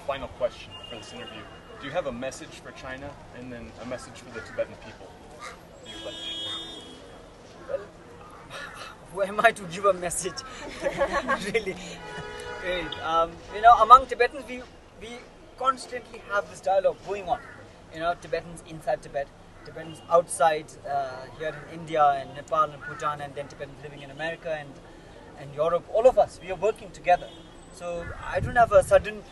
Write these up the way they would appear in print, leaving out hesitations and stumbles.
final question for this interview. Do you have a message for China and then a message for the Tibetan people that you'd like to share? Well, who am I to give a message? Really. You know, among Tibetans, we constantly have this dialogue going on. You know, Tibetans inside Tibet, Tibetans outside, here in India and Nepal and Bhutan, and then Tibetans living in America and Europe. All of us, we are working together. So I don't have a sudden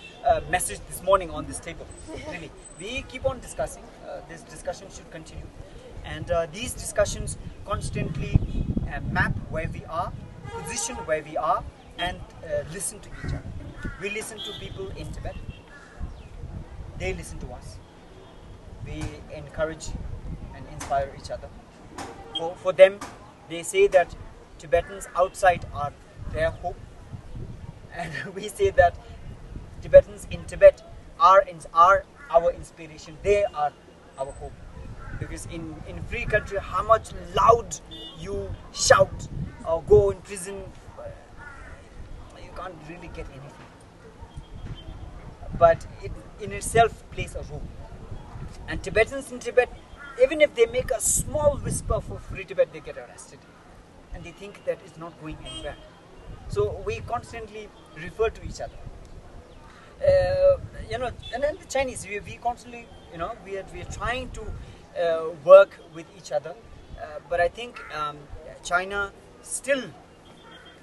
message this morning on this table. Really, we keep on discussing. This discussion should continue, and these discussions constantly map where we are, position where we are, and listen to each other. We listen to people in Tibet. They listen to us. We encourage and inspire each other. For them, they say that Tibetans outside are their hope, and we say that Tibetans in Tibet are our inspiration. They are our hope. Because in free country, how much loud you shout or go in prison, you can't really get anything. But it in itself plays a role. And Tibetans in Tibet, even if they make a small whisper for free Tibet, they get arrested. And they think that it's not going anywhere. So we constantly refer to each other. You know, and then the Chinese, we constantly, you know, we are trying to work with each other. But I think China still,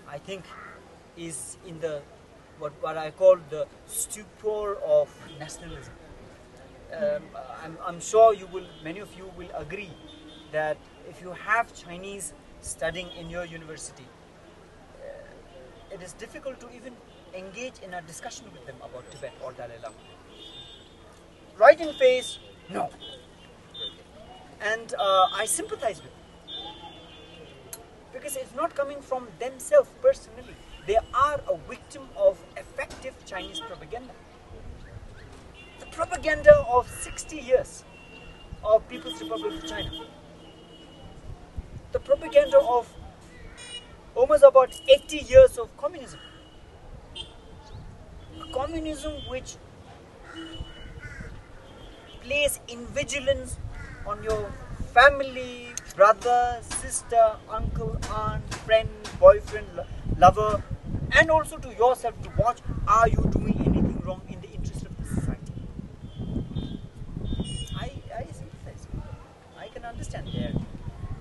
I think, is in the what I call the stupor of nationalism. I'm sure many of you will agree that if you have Chinese studying in your university, it is difficult to even engage in a discussion with them about Tibet or Dalai Lama. Right in face, no. And I sympathize with them. Because it's not coming from themselves personally. They are a victim of effective Chinese propaganda. The propaganda of 60 years of People's Republic of China. The propaganda of almost about 80 years of communism. A communism which plays invigilance on your family, brother, sister, uncle, aunt, friend, boyfriend, lover, and also to yourself to watch, are you doing anything wrong in the interest of the society? I sympathize. I can understand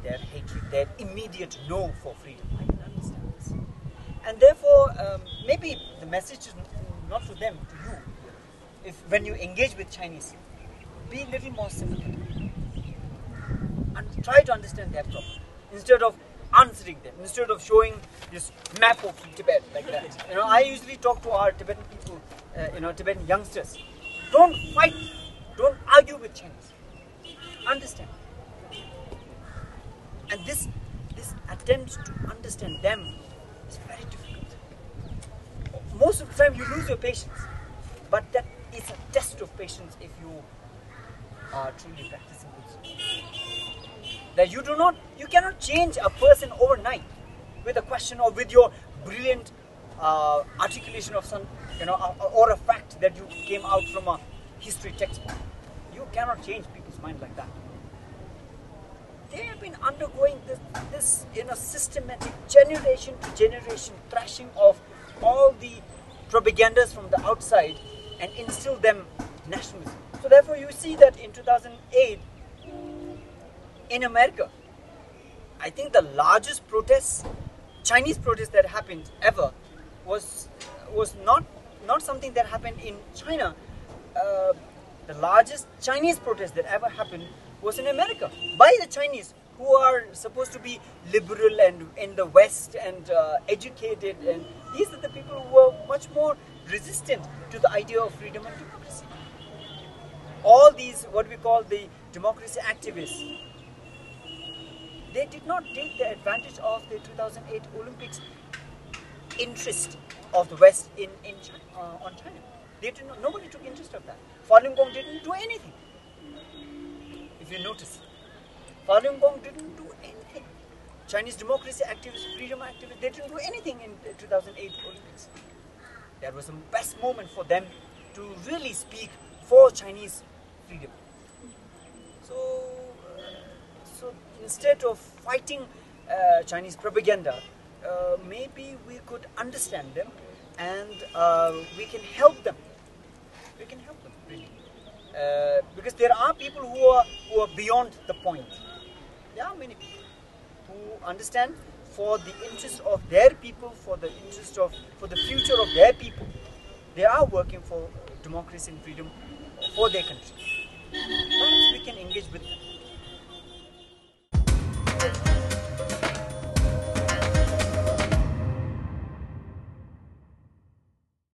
their hatred, their immediate no for freedom. I can understand this. And therefore, maybe the message is not to them, to you. If when you engage with Chinese, be a little more sympathetic and try to understand their problem instead of answering them, instead of showing this map of Tibet like that. You know, I usually talk to our Tibetan people, you know, Tibetan youngsters. Don't fight, don't argue with Chinese. Understand. And this attempt to understand them is very difficult. Most of the time you lose your patience, but that is a test of patience if you are truly practicing this. That you cannot change a person overnight with a question or with your brilliant articulation of some, you know, or a fact that you came out from a history textbook. You cannot change people's mind like that. They have been undergoing this in a systematic generation to generation thrashing of all the propagandas from the outside and instill them nationalism. So therefore you see that in 2008 in America, I think the largest protests, Chinese protests that happened ever was not something that happened in China. The largest Chinese protest that ever happened was in America by the Chinese, who are supposed to be liberal and in the West and educated, and these are the people who were much more resistant to the idea of freedom and democracy. All these, what we call the democracy activists, they did not take the advantage of the 2008 Olympics interest of the West on China. They did not, nobody took interest of that. Falun Gong didn't do anything. If you notice, Falun Gong didn't do anything. Chinese democracy activists, freedom activists, they didn't do anything in the 2008 Olympics. That was the best moment for them to really speak for Chinese freedom. So instead of fighting Chinese propaganda, maybe we could understand them, and we can help them. We can help them, really, because there are people who are beyond the point. There are many people who understand for the interest of their people, for the future of their people. They are working for democracy and freedom for their country. Perhaps we can engage with them.